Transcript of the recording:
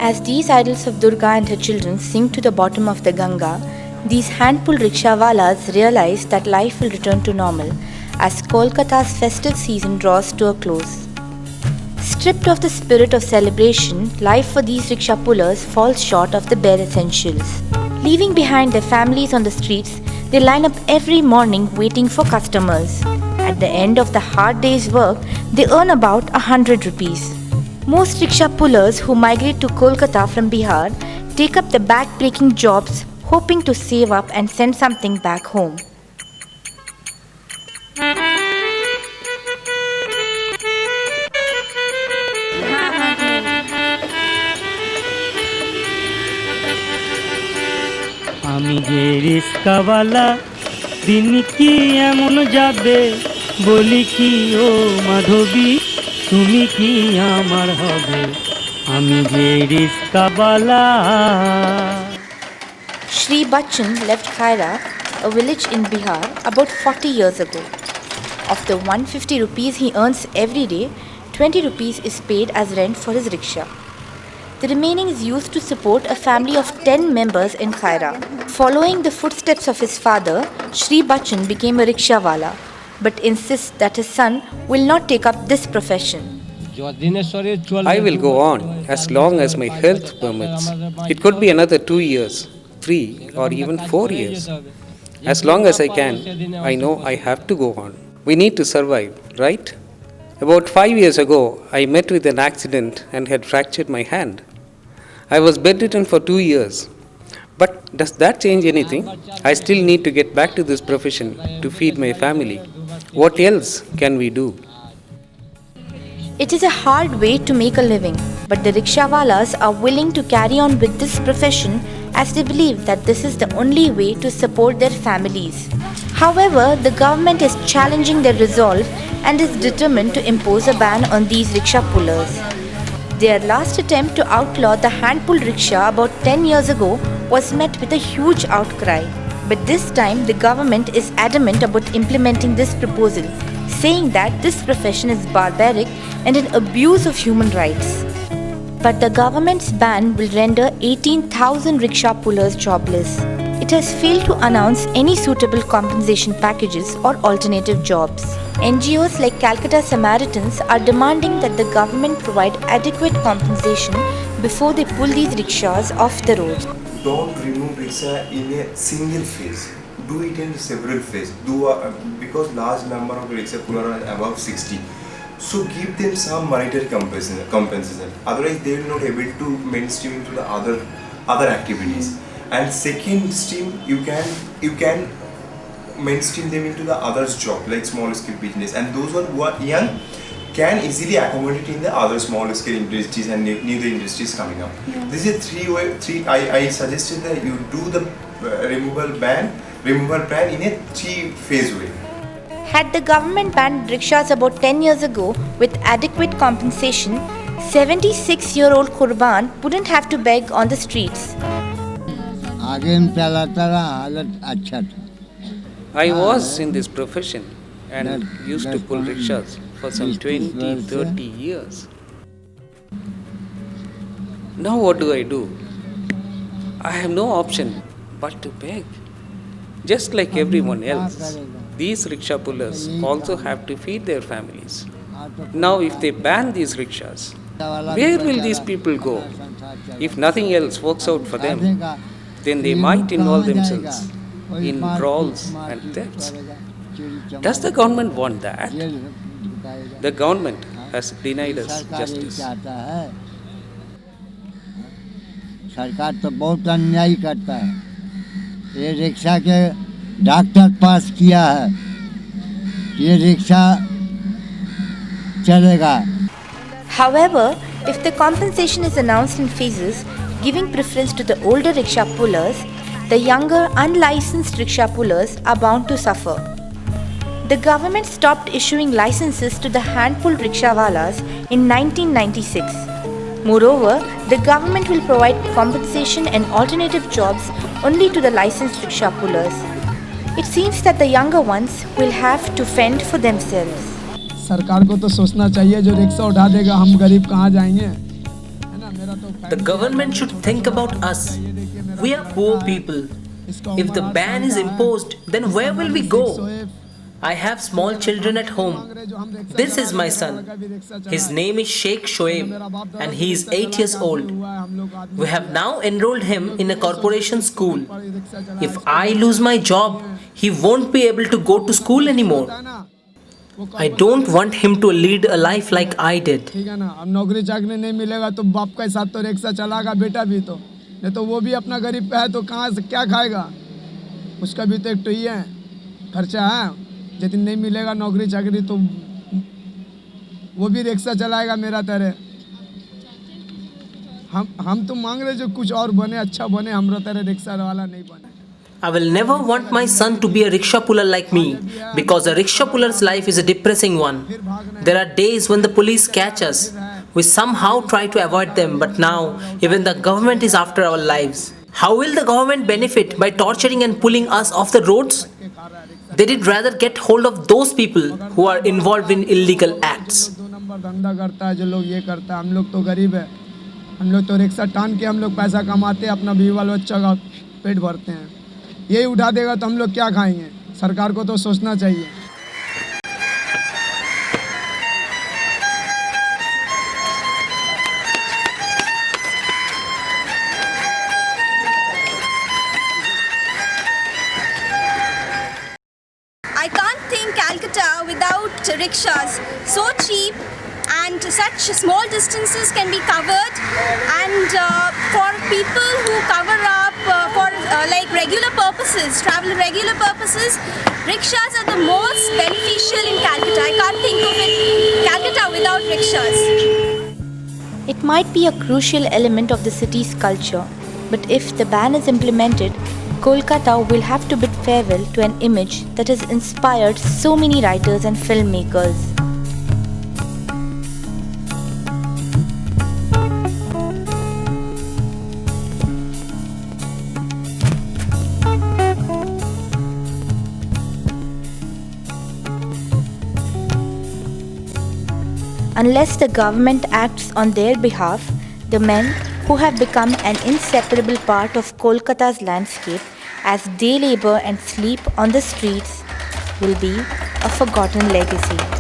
As these idols of Durga and her children sink to the bottom of the Ganga, these hand-pull rickshawalas realize that life will return to normal as Kolkata's festive season draws to a close. Stripped of the spirit of celebration, life for these rickshaw pullers falls short of the bare essentials. Leaving behind their families on the streets, they line up every morning waiting for customers. At the end of the hard day's work, they earn about 100 rupees. Most rickshaw pullers who migrate to Kolkata from Bihar take up the back-breaking jobs, hoping to save up and send something back home. আমি যে রিস্কাওয়ালা দিন কি এমন যাবে বলি কি ও মাধবী তুমি কি আমার হবে আমি যে রিস্কাওয়ালা Shri Bachchan left Khaira, a village in Bihar, about 40 years ago. Of the 150 rupees he earns every day, 20 rupees is paid as rent for his rickshaw. The remaining is used to support a family of 10 members in Khaira. Following the footsteps of his father, Shri Bachchan became a rickshawala, but insists that his son will not take up this profession. I will go on as long as my health permits. It could be another 2 years, 3 or even 4 years. As long as I can, I know I have to go on. We need to survive, right? About 5 years ago, I met with an accident and had fractured my hand. I was bedridden for 2 years. But does that change anything? I still need to get back to this profession to feed my family. What else can we do? It is a hard way to make a living, but the rickshawalas are willing to carry on with this profession as they believe that this is the only way to support their families. However, the government is challenging their resolve and is determined to impose a ban on these rickshaw pullers. Their last attempt to outlaw the hand-pulled rickshaw about 10 years ago was met with a huge outcry. But this time, the government is adamant about implementing this proposal, saying that this profession is barbaric and an abuse of human rights. But the government's ban will render 18,000 rickshaw pullers jobless. It has failed to announce any suitable compensation packages or alternative jobs. NGOs like Calcutta Samaritans are demanding that the government provide adequate compensation before they pull these rickshaws off the road. Don't remove rickshaw in a single phase. Do it in several phases. Because large number of rickshaw pullers are above 60. So give them some monetary compensation. Otherwise, they will not able to mainstream into the other activities. And second stream, you can mainstream them into the others job like small scale business. And those who are young can easily accommodate in the other small scale industries and new industries coming up. Yeah. This is I suggested that you do the removal ban in a 3-phase way. Had the government banned rickshaws about 10 years ago with adequate compensation, 76-year-old Qurban wouldn't have to beg on the streets. I was in this profession and used to pull rickshaws for some 20-30 years. Now what do? I have no option but to beg. Just like everyone else, these rickshaw pullers also have to feed their families. Now if they ban these rickshaws, where will these people go? If nothing else works out for them, then they might involve themselves in brawls and thefts. Does the government want that? The government has denied us justice. सरकार तो बहुत अन्याय करता है ये rickshaw के doctor पास किया है ये रिक्शा चलेगा. However, if the compensation is announced in phases, giving preference to the older rickshaw pullers, the younger unlicensed rickshaw pullers are bound to suffer. The government stopped issuing licenses to the hand-pulled rickshawalas in 1996. Moreover, the government will provide compensation and alternative jobs only to the licensed rickshaw pullers. It seems that the younger ones will have to fend for themselves. सरकार को तो सोचना चाहिए जो rickshaw उठा देगा हम गरीब कहाँ जाएंगे है ना. The government should think about us. We are poor people. If the ban is imposed, then where will we go? I have small children at home. This is my son. His name is Sheikh Shoaib and he is 8 years old. We have now enrolled him in a corporation school. If I lose my job, he won't be able to go to school anymore. I don't want him to lead a life like I did. ठीक है ना, अब नौकरी चाकरी नहीं मिलेगा तो बाप के साथ तो रिक्शा चलाएगा बेटा भी तो, नहीं तो वो भी अपना गरीब पे है तो कहाँ से क्या खाएगा, उसका भी तो एक तो ही है खर्चा है, जितनी नहीं मिलेगा नौकरी चाकरी तो वो भी रिक्शा चलाएगा मेरा तरह। हम तो मांग रहे जो कुछ और बने, अच्छा बने, हमरा तरह रिक्शा वाला नहीं बने। I will never want my son to be a rickshaw puller like me, because a rickshaw puller's life is a depressing one. There are days when the police catch us. We somehow try to avoid them, but now even the government is after our lives. How will the government benefit by torturing and pulling us off the roads? They did rather get hold of those people who are involved in illegal acts. दो number धंधा करता है जो लोग ये करता है, हम लोग तो गरीब है, हम लोग तो रिक्शा टान के हम लोग पैसा कमाते हैं, अपना बीवी बाल बच्चा का पेट भरते हैं। यही उठा देगा तो हम लोग क्या खाएंगे? सरकार को तो सोचना चाहिए। I can't think Calcutta without rickshaws. So cheap and such small distances can be covered, and for people who cover up for like regular purposes, travel regular purposes, rickshaws are the most beneficial in Calcutta. I can't think of it, Calcutta without rickshaws. It might be a crucial element of the city's culture, but if the ban is implemented, Kolkata will have to bid farewell to an image that has inspired so many writers and filmmakers. Unless the government acts on their behalf, the men who have become an inseparable part of Kolkata's landscape as day labor and sleep on the streets will be a forgotten legacy.